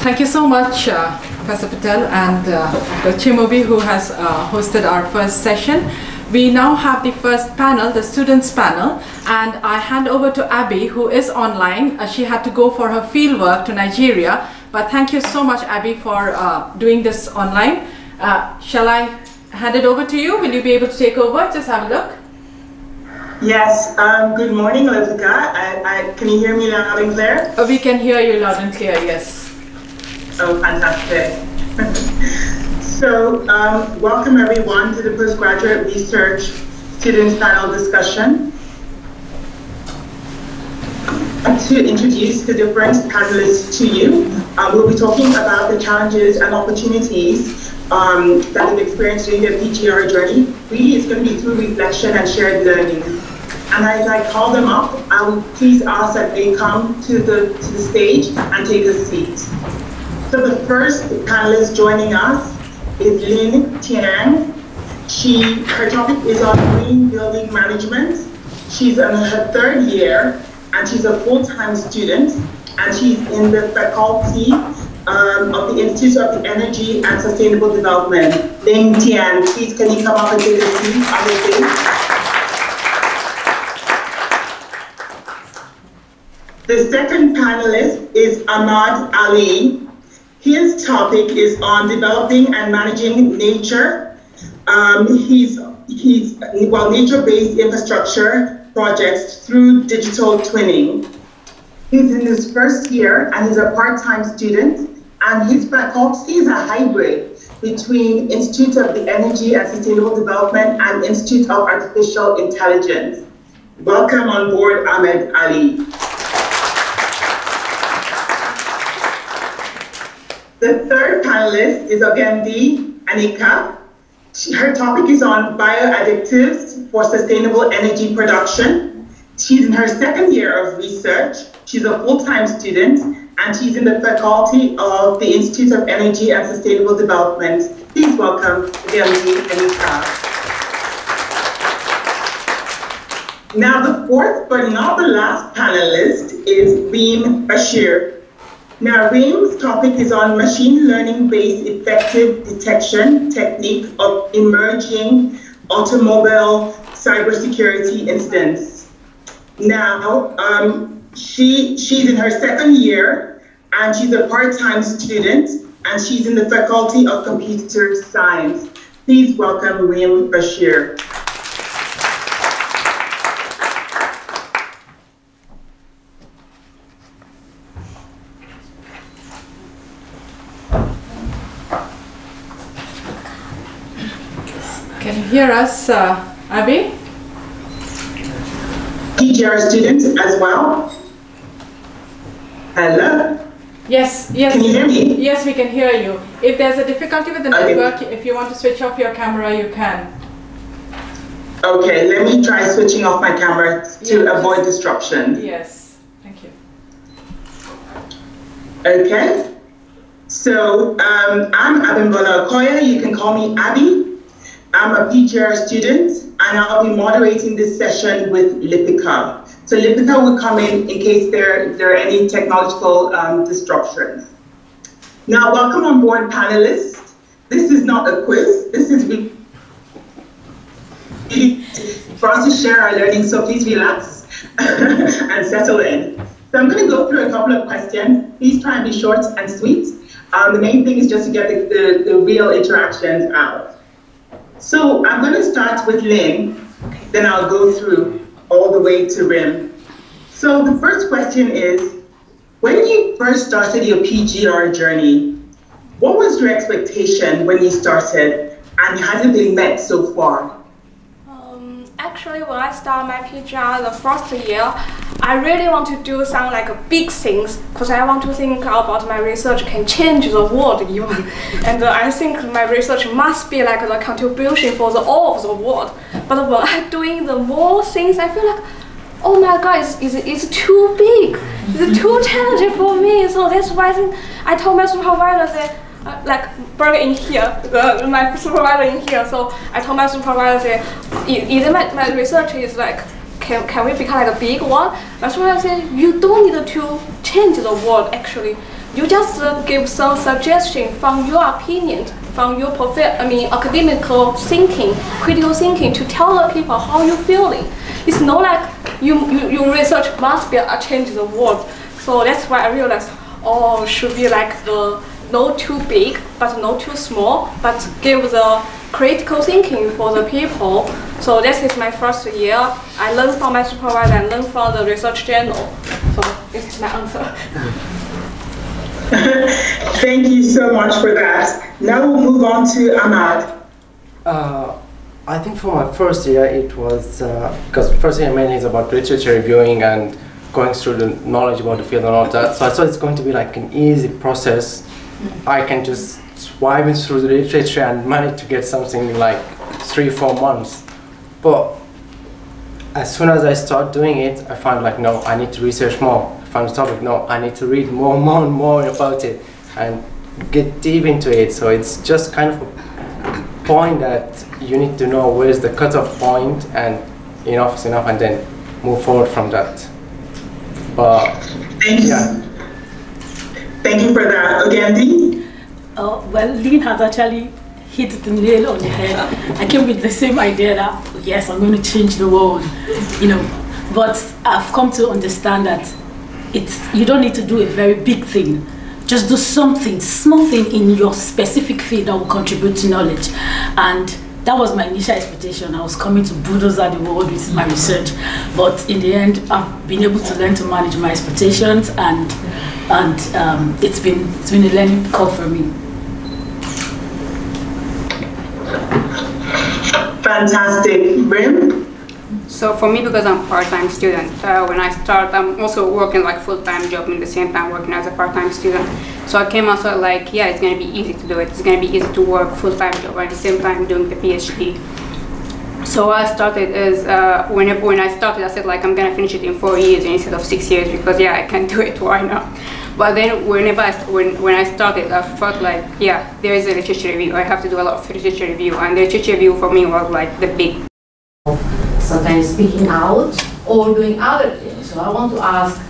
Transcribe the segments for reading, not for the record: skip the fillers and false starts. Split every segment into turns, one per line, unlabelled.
Thank you so much, Professor Patel and Dr. Chimobi, who has hosted our first session. We now have the first panel, the students panel, and I hand over to Abby, who is online. She had to go for her fieldwork to Nigeria, but thank you so much, Abby, for doing this online. Shall I hand it over to you? Will you be able to take over? Just have a look.
Yes, good morning, Olivia. Can you hear me loud and clear?
We can hear you loud and clear, yes.
Oh, fantastic. So, welcome everyone to the Postgraduate Research Students Panel discussion. To introduce the different panelists to you, we'll be talking about the challenges and opportunities that they've experienced during their PGR journey. Really, it's going to be through reflection and shared learning. And as I call them up, I will please ask that they come to the stage and take a seat. So the first panelist joining us is Lynn Tian. Her topic is on green building management. She's in her third year, and she's a full-time student, and she's in the faculty of the Institute of Energy and Sustainable Development. Lynn Tian, please can you come up and take a seat on the stage? The second panelist is Ahmad Ali. His topic is on developing and managing nature. Nature-based infrastructure projects through digital twinning. He's in his first year and he's a part-time student, and his faculty is a hybrid between Institute of the Energy and Sustainable Development and Institute of Artificial Intelligence. Welcome on board, Ahmed Ali. The third panelist is Ogendi Anika. Her topic is on bioadditives for sustainable energy production. She's in her second year of research. She's a full-time student, and she's in the faculty of the Institute of Energy and Sustainable Development. Please welcome Ogendi Anika. Now the fourth, but not the last panelist is Reem Bashir. Now, Reem's topic is on machine learning-based effective detection technique of emerging automobile cybersecurity incidents. Now, she's in her second year, and she's a part-time student, and she's in the Faculty of Computer Science. Please welcome Reem Bashir.
Can you hear us, Abby?
PGR students as well. Hello?
Yes.
Can you hear me?
Yes, we can hear you. If there's a difficulty with the network, if you want to switch off your camera, you can.
Okay, let me try switching off my camera to avoid disruption.
Yes, thank you.
Okay, so I'm Abimbola Okoye. You can call me Abby. I'm a PGR student, and I'll be moderating this session with Lipika. So Lipika will come in case there are any technological disruptions. Now, welcome on board, panelists. This is not a quiz. This is for us to share our learning, so please relax and settle in. So I'm going to go through a couple of questions. Please try and be short and sweet. The main thing is just to get the real interactions out. So I'm going to start with Lynn, then I'll go through all the way to Rim. So the first question is, when you first started your PGR journey, what was your expectation when you started, and has it been met so far?
Actually, when I started my PGR the first year, I really want to do some big things, because I want to think about my research can change the world even. And I think my research must be the contribution for all of the world. But when I'm doing the more things, I feel like, oh my God, it's too big. It's too challenging for me. So that's why I told my supervisor that, Berger in here, my supervisor in here. So I told my supervisor, either my research is can we become a big one? My supervisor said, you don't need to change the world actually. You just give some suggestion from your opinion, from your academical thinking, critical thinking, to tell the people how you're feeling. It's not like your research must be change the world. So that's why I realized, oh, should be like the not too big, but not too small, but give the critical thinking for the people. So this is my first year. I learned from my supervisor, I learned from the research journal. So this is my answer.
Thank you so much for that. Now we'll move on to Ahmad.
I think for my first year it was, because first year mainly is about literature reviewing and going through the knowledge about the field and all that. So I thought it's going to be like an easy process. I can just swipe through the literature and manage to get something like 3-4 months. But as soon as I start doing it, I found like, no, I need to research more. I found the topic, no, I need to read more and more about it and get deep into it. So it's just kind of a point that you need to know where's the cutoff point, and enough is enough, and then move forward from that. But yeah.
Thank you for that. Ogandi?
Well, Lynn has actually hit the nail on the head. I came with the same idea that, yes, I'm going to change the world, you know. But I've come to understand that you don't need to do a very big thing. Just do something, small thing in your specific field that will contribute to knowledge. And that was my initial expectation. I was coming to bulldoze the world with my research. But in the end, I've been able to learn to manage my expectations, and it's been a learning curve for me.
Fantastic. Rim?
So for me, because I'm a part-time student, when I start, I'm also working like full-time job in the same time working as a part-time student. So I came also like, yeah, it's going to be easy to do it. It's going to be easy to work full-time job at the same time doing the PhD. So what I started is, when I started, I said like, I'm going to finish it in 4 years instead of 6 years, because yeah, I can do it, why not? But then when I started, I felt like, yeah, there is a literature review. I have to do a lot of literature review, and the literature review for me was like the big.
Sometimes speaking out or doing other things. So I want to ask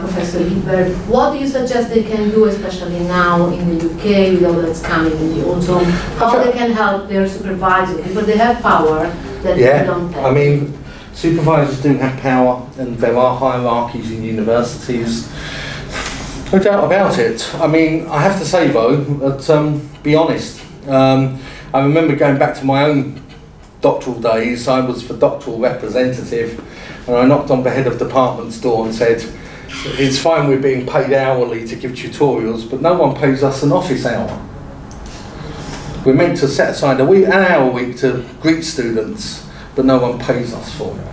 Professor Hitler, what do you suggest they can do, especially now in the UK, with all that's coming in the autumn, how they can help their supervisors, because they have power that they don't have.
I mean, supervisors do have power, and there are hierarchies in universities. No doubt about it. I mean, I have to say though, that, be honest, I remember going back to my own doctoral days. I was the doctoral representative, and I knocked on the head of department's door and said, it's fine we're being paid hourly to give tutorials, but no one pays us an office hour. We're meant to set aside an hour a week to greet students, but no one pays us for it.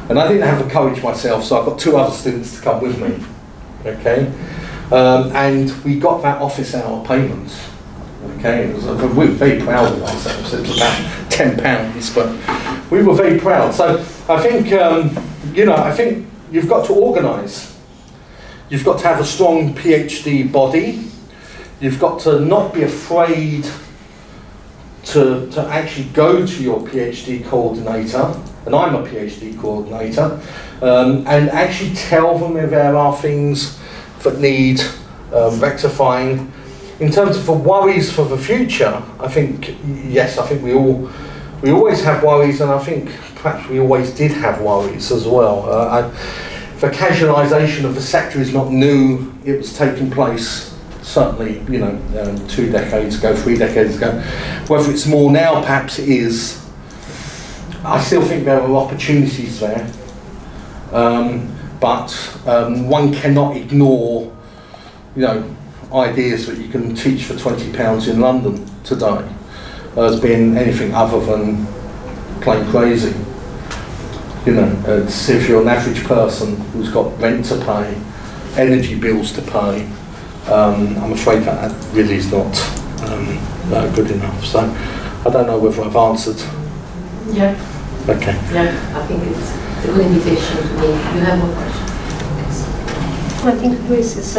And I didn't have the courage myself, so I got 2 other students to come with me. Okay, and we got that office hour payment. Okay, we were very proud of ourselves. It was about £10, but we were very proud. So I think, you know, I think you've got to organise. You've got to have a strong PhD body. You've got to not be afraid to actually go to your PhD coordinator, and I'm a PhD coordinator, and actually tell them if there are things that need rectifying. In terms of the worries for the future, I think, yes, I think we always have worries, and I think perhaps we always did have worries as well. The casualisation of the sector is not new. It was taking place certainly, you know, 2 decades ago, 3 decades ago. Whether it's more now, perhaps it is. I still think there are opportunities there, but one cannot ignore, you know, ideas that you can teach for £20 in London today as being anything other than plain crazy. You know, it's if you're an average person who's got rent to pay, energy bills to pay, I'm afraid that really is not good enough. So I don't know whether I've answered.
Yeah.
Okay.
Yeah, I think it's a good invitation to me. You have one question?
Nothing to do, is just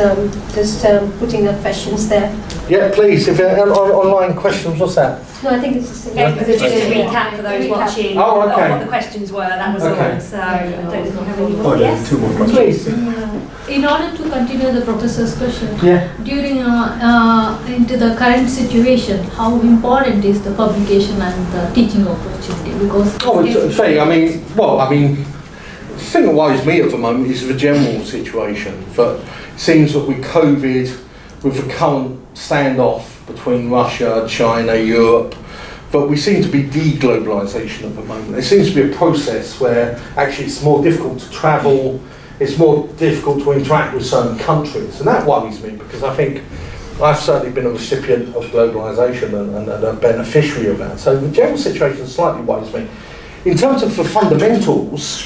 putting the questions there.
Yeah, please, if online questions, what's that?
No, I think it's just
just a recap for those watching
oh, okay.
what the questions were, that was
okay.
all. So I don't know if you have any more.
Yes? Two more questions.
Please.
In order to continue the professor's question,
yeah.
during into the current situation, how important is the publication and the teaching opportunity? Because
it's funny. I mean, the thing that worries me at the moment is the general situation. But it seems that with COVID, with the current standoff between Russia, China, Europe, but we seem to be de-globalisation at the moment. There seems to be a process where actually it's more difficult to travel, it's more difficult to interact with certain countries, and that worries me because I think I've certainly been a recipient of globalisation and a beneficiary of that. So the general situation slightly worries me. In terms of the fundamentals,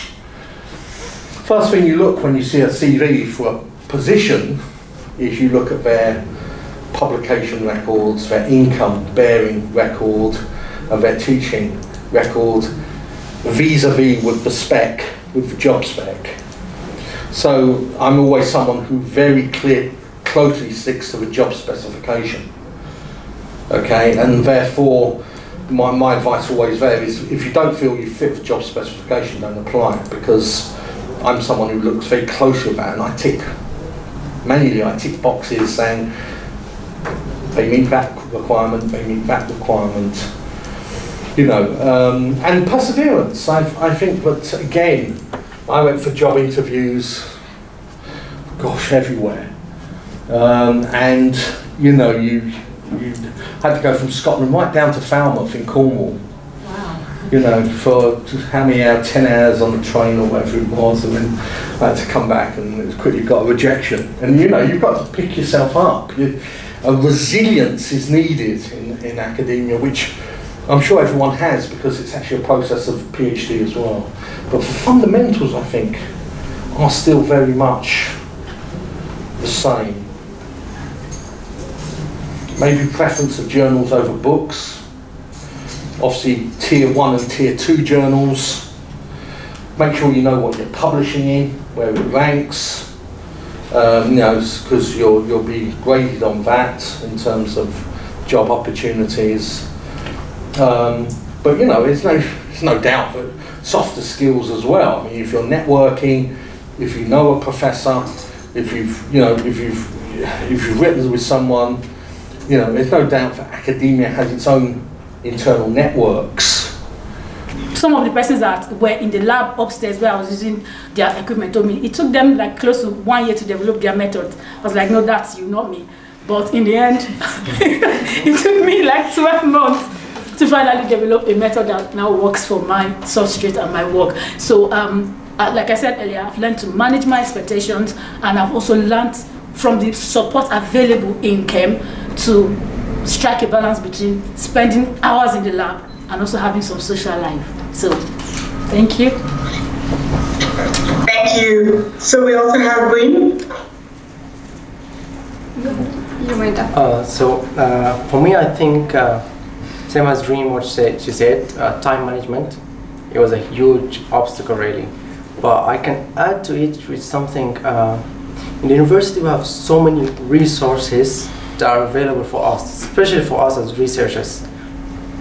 first thing you look when you see a CV for a position is you look at their publication records, their income bearing record, and their teaching record vis-a-vis with the spec, with the job spec. So I'm always someone who very closely sticks to the job specification. Okay, and therefore my advice always there is if you don't feel you fit the job specification, don't apply it, because I'm someone who looks very closely at that, and I tick boxes saying they meet that requirement, they meet that requirement, you know, and perseverance. I think that, again, I went for job interviews, gosh, everywhere, and, you know, you had to go from Scotland right down to Falmouth in Cornwall.
Wow.
You know, for how many hours, 10 hours on the train or whatever it was, and then I had to come back and it quickly got a rejection. And you know, you've got to pick yourself up. A resilience is needed in academia, which I'm sure everyone has because it's actually a process of PhD as well. But for fundamentals, I think, are still very much the same. Maybe preference of journals over books. Obviously, tier 1 and tier 2 journals. Make sure you know what you're publishing in, where it ranks. You know, because you'll be graded on that in terms of job opportunities. But you know, there's no doubt that softer skills as well. I mean, if you're networking, if you know a professor, if you've written with someone, you know, there's no doubt that academia has its own internal networks.
Some of the persons that were in the lab upstairs where I was using their equipment told me it took them like close to 1 year to develop their method. I was like, no, that's you, not me. But in the end, it took me like 12 months to finally develop a method that now works for my substrate and my work. So, like I said earlier, I've learned to manage my expectations, and I've also learned from the support available in CEM to strike a balance between spending hours in the lab and also having some social life. So, thank you.
Thank you. So we also have Win.
For me, I think same as Dream, what she said, time management. It was a huge obstacle, really. But I can add to it with something. In the university, we have so many resources that are available for us, especially for us as researchers,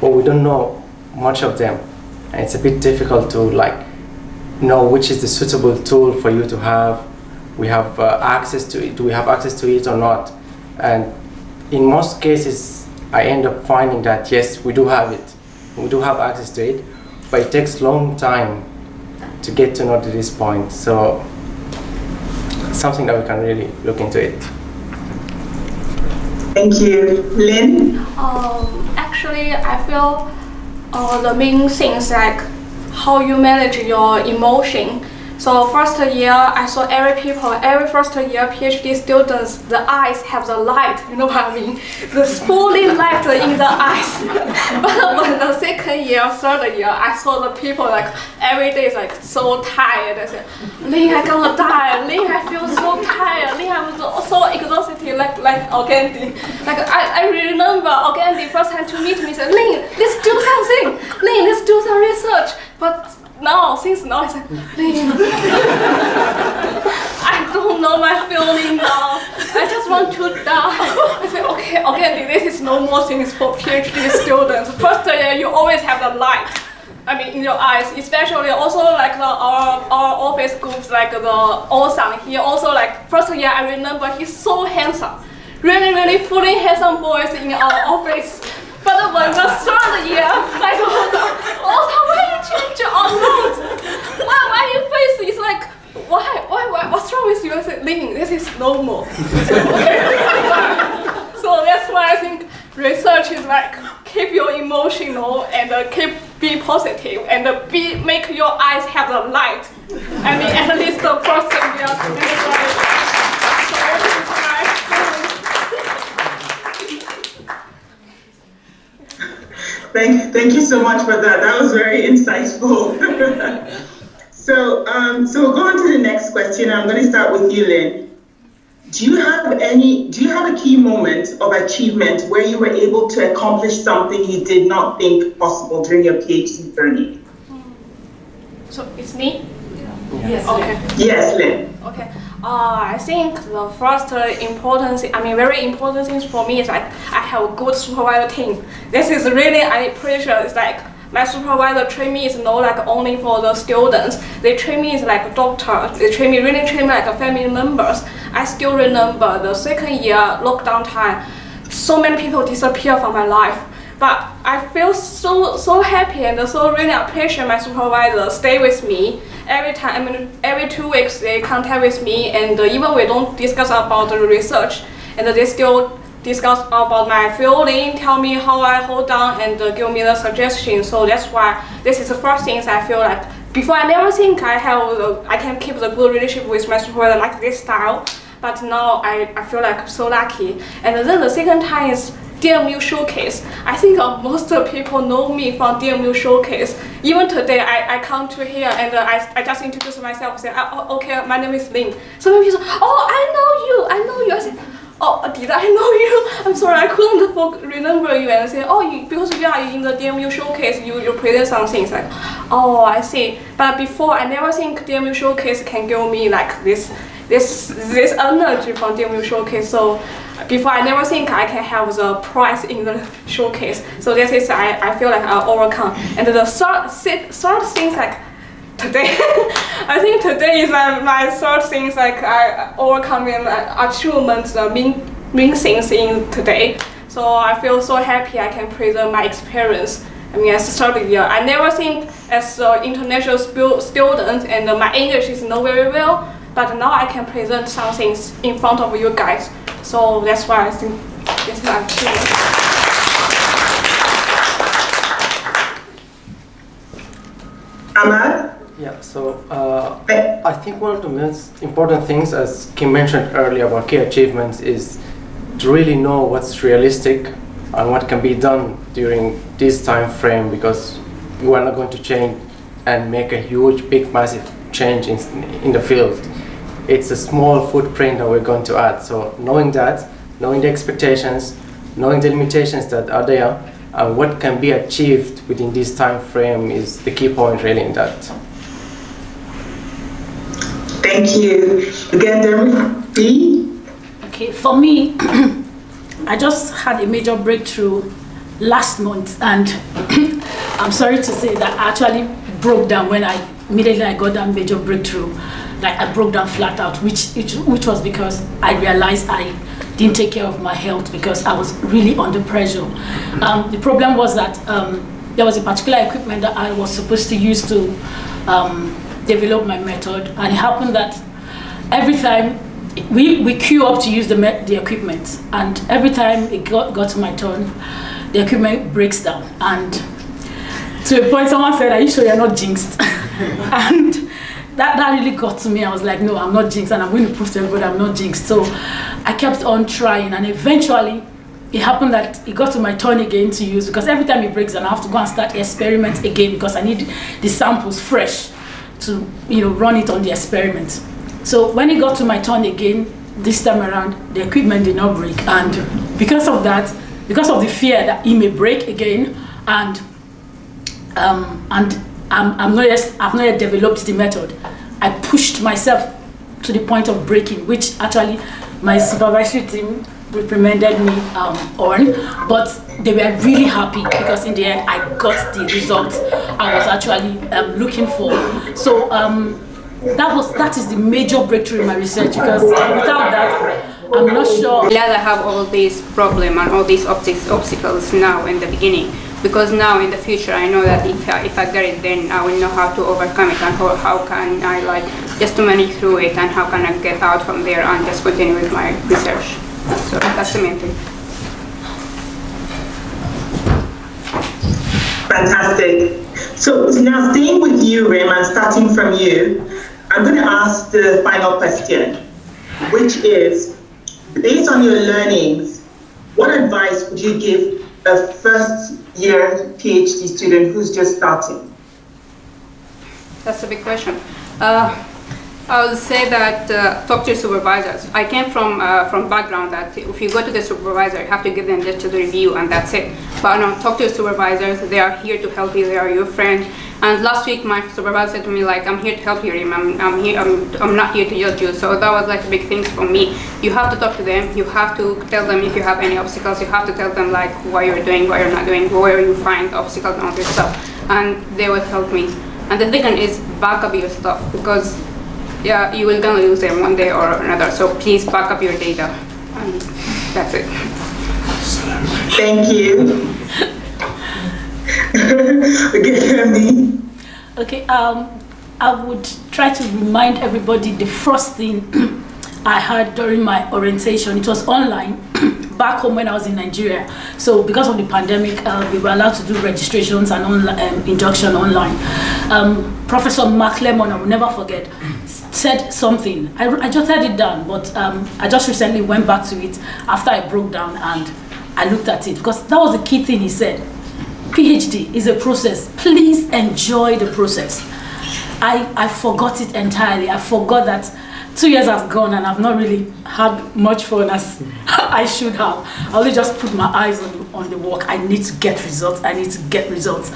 but we don't know much of them. And it's a bit difficult to know which is the suitable tool for you to have. We have access to it. Do we have access to it or not? And in most cases, I end up finding that yes, we do have it. We do have access to it, but it takes a long time to get to know to this point. So something that we can really look into it.
Thank you. Lynn?
Actually, I feel the main things like how you manage your emotion. So first year, I saw every first year PhD students, the eyes have the light, you know what I mean? The fully light in the eyes. But when the second year, third year, I saw the people like every day is like so tired. I said, Lynn, I gonna die. Lynn, I feel so tired. Lynn, I'm so exhausted, like Organdi. Like I remember Organdi first time to meet me said, Lynn, let's do something. Lynn, let's do some research. But now, since now, I said, Lynn, I don't know my feeling now. I just want to die. I said, okay, this is normal things for PhD students. First year, you always have the light. I mean, in your eyes, especially also like our office groups, like the Osan, he also like, first year I remember he's so handsome. Really fully handsome boys in our office. But when the third year, I told her, Osan, why you change a lot? Why your face is like, why, what's wrong with you? I said, Lin, this is normal. So that's why I think research is like, keep you emotional and be positive and make your eyes have the light. I mean, at least the first thing we are doing. So this is my
feeling. Thank you so much for that. That was very insightful. So we'll go on to the next question. I'm going to start with you, Lynn. Do you have a key moment of achievement where you were able to accomplish something you did not think possible during your PhD journey?
So it's me?
Yes.
Okay.
Yes, Lynn.
Okay. I think the first very important thing for me is like I have a good supervisor team. This is really, I appreciate. It's like my supervisor train me is not like only for the students. They train me as like a doctor. They really train me like a family members. I still remember the second year lockdown time. So many people disappear from my life. But I feel so happy and so really appreciate my supervisor stay with me every time. I mean, every 2 weeks they contact with me, and even we don't discuss about the research, and they still discuss about my feeling, tell me how I hold on, and give me the suggestions. So that's why this is the first things I feel like. Before I never think I can keep the good relationship with my supervisor like this style, but now I feel like so lucky. And then the second time is DMU Showcase. I think most people know me from DMU Showcase. Even today, I come to here and I just introduce myself, say, okay, my name is Lin. So many people say, oh, I know you. I say, oh, did I know you? I'm sorry, I couldn't remember you. And I say, oh, because you are in the DMU Showcase, you present some things. Like, oh, I see. But before, I never think DMU Showcase can give me like this energy from DMU Showcase. So before, I never think I can have the prize in the showcase. So this is I feel like I overcome. And the third thing like today, I think today is my third thing like I overcome and achievements the main things in today. So I feel so happy I can present my experience. I mean, as a third year, I never think as an international student and my English is not very well. But now I can present some things in front of you guys. So that's why I think this is an achievement.
Ahmad?
Yeah, so I think one of the most important things, as Kim mentioned earlier about key achievements, is to really know what's realistic and what can be done during this time frame, because we are not going to change and make a huge, big, massive change in the field. It's a small footprint that we're going to add. So knowing that, knowing the expectations, knowing the limitations that are there, and what can be achieved within this time frame is the key point really in that.
Thank you. Again, Dermy?
Okay, for me, I just had a major breakthrough last month, and I'm sorry to say that I actually broke down when immediately I got that major breakthrough. Like I broke down flat out, which was because I realized I didn't take care of my health because I was really under pressure. The problem was that there was a particular equipment that I was supposed to use to develop my method, and it happened that every time we queue up to use the equipment, and every time it got to my turn, the equipment breaks down. And to a point, someone said, "Are you sure you're not jinxed?" And that really got to me. I was like, no, I'm not jinxed, and I'm going to prove to everybody I'm not jinxed. So I kept on trying, and eventually it happened that it got to my turn again to use, because every time it breaks down, I have to go and start the experiment again because I need the samples fresh to run it on the experiment. So when it got to my turn again, this time around, the equipment did not break, and because of that, because of the fear that it may break again, and I've not yet developed the method, I pushed myself to the point of breaking, which actually my supervisory team reprimanded me on, but they were really happy because in the end I got the results I was actually looking for. So that is the major breakthrough in my research, because without that I'm not sure.
Glad I have all these problems and all these obstacles now in the beginning, because now in the future I know that if I get it, then I will know how to overcome it and how can I like just to manage through it, and how can I get out from there and just continue with my research. So that's the main thing.
Fantastic. So now staying with you, Raymond, starting from you, I'm going to ask the final question, which is, based on your learnings, what advice would you give a first-year PhD student who's just starting?
That's a big question. I would say that talk to your supervisors. I came from background that if you go to the supervisor, you have to give them just the review and that's it. But no, talk to your supervisors. They are here to help you. They are your friend. And last week, my supervisor said to me, like, I'm here to help you, Rim. I'm not here to judge you. So that was like a big thing for me. You have to talk to them. You have to tell them if you have any obstacles. You have to tell them like what you're doing, what you're not doing, where you find obstacles and all this stuff. And they will help me. And the second is back up your stuff, because yeah, you will gonna lose them one day or another. So please back up your data. And that's it.
Thank you.
Okay, I would try to remind everybody the first thing I had during my orientation. It was online back home when I was in Nigeria. So because of the pandemic, we were allowed to do registrations and induction online. Professor Mark Lemon, I will never forget, said something. I just had it down, but I just recently went back to it after I broke down and I looked at it, because that was the key thing he said. PhD is a process. Please enjoy the process. I forgot it entirely. I forgot that 2 years has gone and I've not really had much fun as I should have. I only just put my eyes on the work. I need to get results. I need to get results.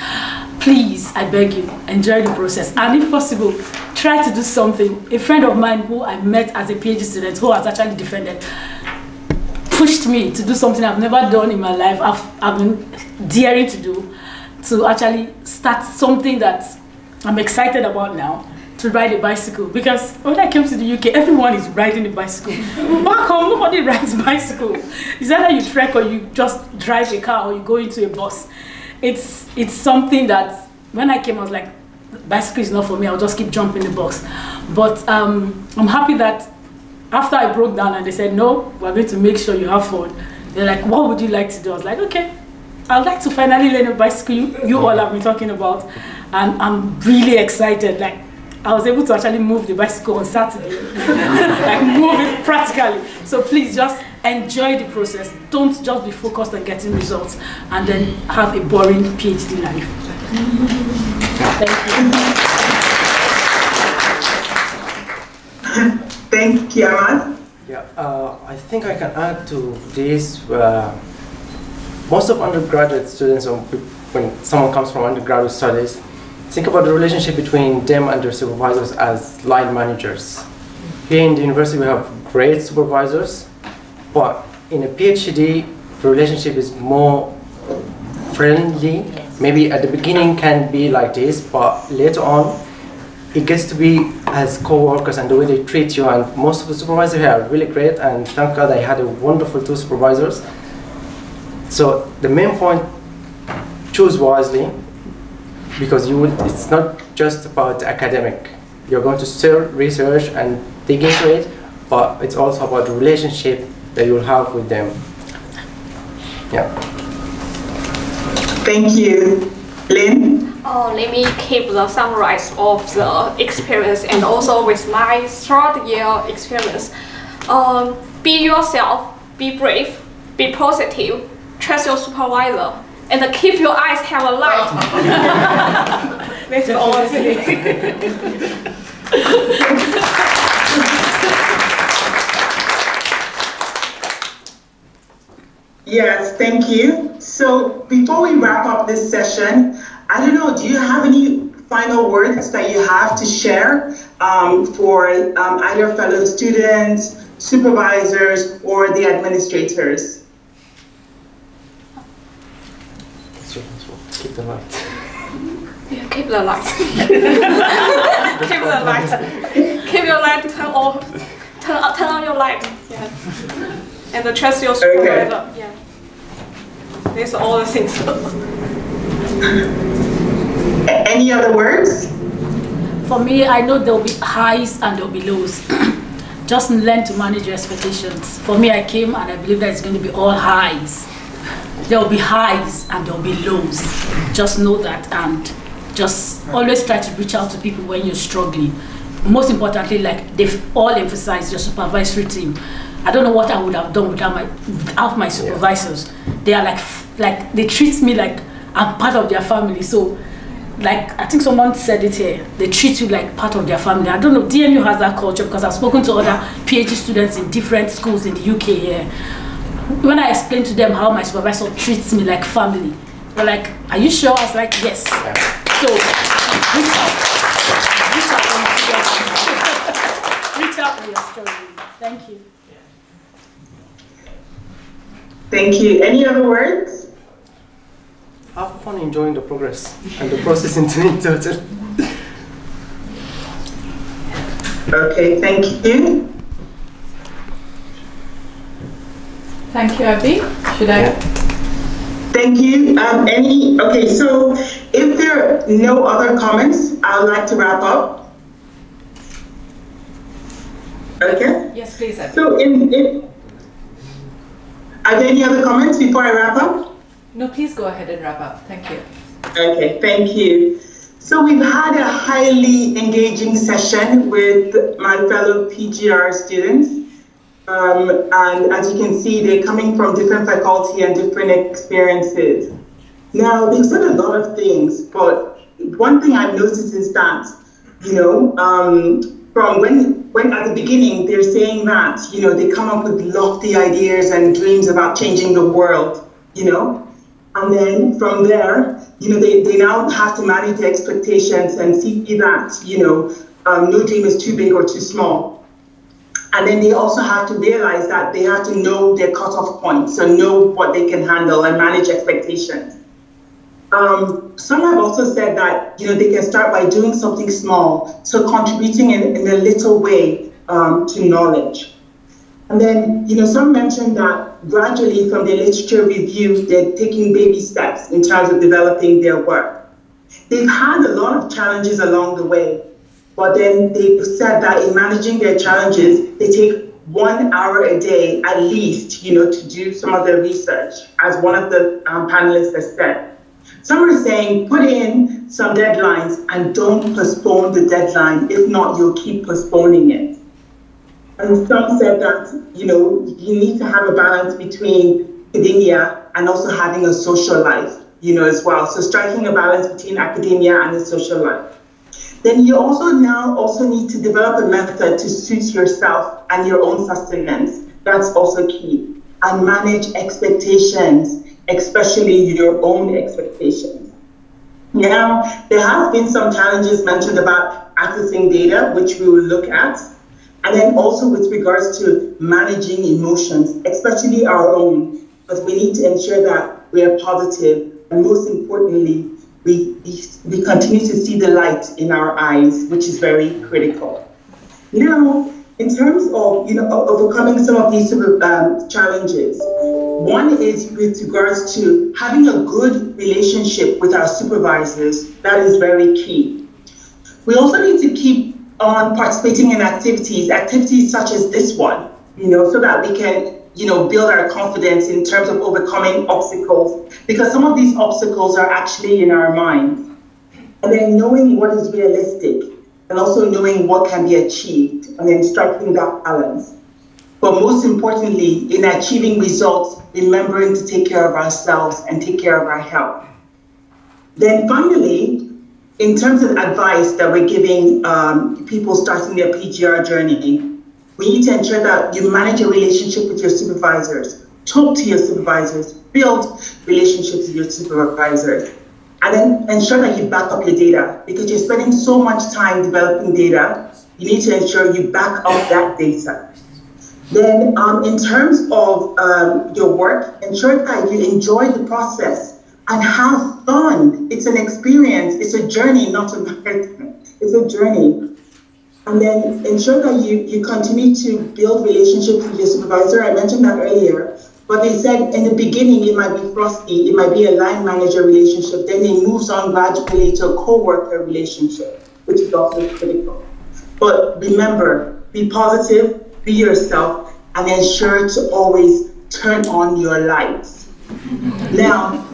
Please, I beg you, enjoy the process. And if possible, try to do something. A friend of mine who I met as a PhD student, who has actually defended, pushed me to do something I've never done in my life. I've been daring to do, to actually start something that I'm excited about now, to ride a bicycle. Because when I came to the UK, everyone is riding a bicycle. Back home, nobody rides bicycle. It's either you trek or you just drive a car or you go into a bus. It's something that when I came, I was like, bicycle is not for me. I'll just keep jumping the box. But I'm happy that after I broke down and they said, no, we're going to make sure you have fun. They're like, what would you like to do? I was like, okay, I'd like to finally learn a bicycle you all have been talking about. And I'm really excited. Like, I was able to actually move the bicycle on Saturday. Like, move it practically. So please just enjoy the process. Don't just be focused on getting results and then have a boring PhD life. Thank you.
Thank you, Ahmad.
Yeah, I think I can add to this. Most of undergraduate students, when someone comes from undergraduate studies, think about the relationship between them and their supervisors as line managers. Here in the university we have great supervisors, but in a PhD the relationship is more friendly. Maybe at the beginning can be like this, but later on it gets to be as co-workers and the way they treat you. And most of the supervisors here are really great, and thank God I had a wonderful 2 supervisors. So the main point, choose wisely, because it's not just about the academic. You're going to still research and dig into it, but it's also about the relationship that you'll have with them. Yeah.
Thank you. Lynn?
Let me keep the summary of the experience and also with my third year experience. Be yourself, be brave, be positive, trust your supervisor, and keep your eyes have a light. That's all I'm saying.
Yes, thank you. So before we wrap up this session, I don't know, do you have any final words that you have to share for either fellow students, supervisors, or the administrators?
Keep the light.
Yeah, keep the light. Keep the light. Keep your light, turn on your light. Yeah. And trust your supervisor. Okay. Yeah. These are all the things.
Any other words?
For me, I know there will be highs and there will be lows. Just learn to manage your expectations. For me, I came and I believe that it's going to be all highs. There will be highs and there will be lows. Just know that, and just always try to reach out to people when you're struggling. Most importantly, like they've all emphasized, your supervisory team. I don't know what I would have done without my supervisors. They are like they treat me like I'm part of their family. So, like I think someone said it here, they treat you like part of their family. I don't know, DMU has that culture because I've spoken to other PhD students in different schools in the UK here. When I explain to them how my supervisor treats me like family, they're like, "Are you sure?" I was like, "Yes." So reach out when you're struggling. Thank you.
Thank you. Any other words?
Have fun enjoying the progress and the process in total.
Okay, thank you.
Thank you, Abby. Should I?
Thank you. Okay, so if there are no other comments, I would like to wrap up. Okay?
Yes, please, Abby.
So are there any other comments before I wrap up?
No, please go ahead and wrap up. Thank you.
Okay, thank you. So we've had a highly engaging session with my fellow PGR students. And as you can see, they're coming from different faculty and different experiences. Now, they've said a lot of things, but one thing I've noticed is that, from when at the beginning, they're saying that, they come up with lofty ideas and dreams about changing the world, and then from there, they now have to manage the expectations and see that, no dream is too big or too small. And then they also have to realize that they have to know their cutoff point, so know what they can handle and manage expectations. Some have also said that they can start by doing something small, so contributing in a little way to knowledge. And then some mentioned that gradually from the literature review, they're taking baby steps in terms of developing their work. They've had a lot of challenges along the way, but then they said that in managing their challenges, they take 1 hour a day at least, to do some of their research, as one of the panelists has said. Some are saying put in some deadlines and don't postpone the deadline. If not, you'll keep postponing it. And some said that, you need to have a balance between academia and also having a social life, as well. So striking a balance between academia and a social life. Then you also need to develop a method to suit yourself and your own sustenance. That's also key. And manage expectations, especially your own expectations. Now, there have been some challenges mentioned about accessing data, which we will look at. And then also with regards to managing emotions, especially our own, because we need to ensure that we are positive, and most importantly, we continue to see the light in our eyes, which is very critical. Now, in terms of overcoming some of these challenges, one is with regards to having a good relationship with our supervisors. That is very key. We also need to keep on participating in activities such as this one, so that we can build our confidence in terms of overcoming obstacles, because some of these obstacles are actually in our minds. And then knowing what is realistic and also knowing what can be achieved and then striking that balance. But most importantly, in achieving results, remembering to take care of ourselves and take care of our health. Then finally, in terms of advice that we're giving people starting their PGR journey, we need to ensure that you manage a relationship with your supervisors, talk to your supervisors, build relationships with your supervisors. And then ensure that you back up your data, because you're spending so much time developing data. You need to ensure you back up that data. Then in terms of your work, ensure that you enjoy the process and have fun. It's an experience, it's a journey, not a marathon. It's a journey. And then ensure that you continue to build relationships with your supervisor. I mentioned that earlier. But they said in the beginning, it might be frosty, it might be a line manager relationship, then it moves on gradually to a co-worker relationship, which is also critical. But remember, be positive, be yourself, and ensure to always turn on your lights. Now,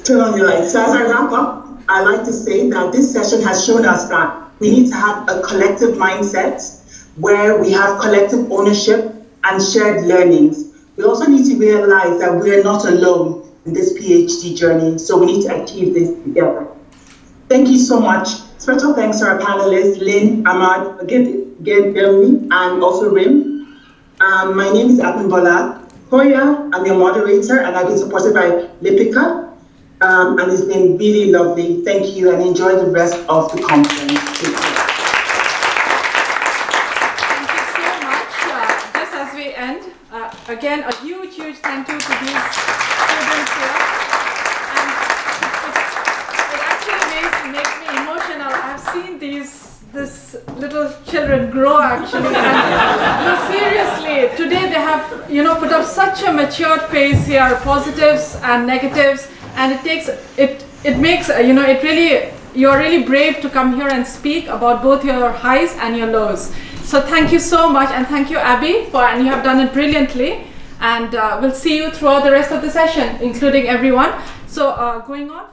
turn on your lights. So as I wrap up, I like to say that this session has shown us that we need to have a collective mindset where we have collective ownership and shared learnings. We also need to realize that we are not alone in this PhD journey, so we need to achieve this together. Thank you so much. Special thanks to our panelists, Lynn, Ahmad, Gedemi, and also Rim. My name is Abimbola Koya. I'm your moderator, and I've been supported by Lipika, and it's been really lovely. Thank you, and enjoy the rest of the conference.
Again, a huge thank you to these students here. And it actually makes me emotional. I've seen these little children grow actually. And seriously, today they have put up such a matured face here, positives and negatives, and it makes you're really brave to come here and speak about both your highs and your lows. So thank you so much, and thank you, Abby, and you have done it brilliantly. And we'll see you throughout the rest of the session, including everyone. So going on.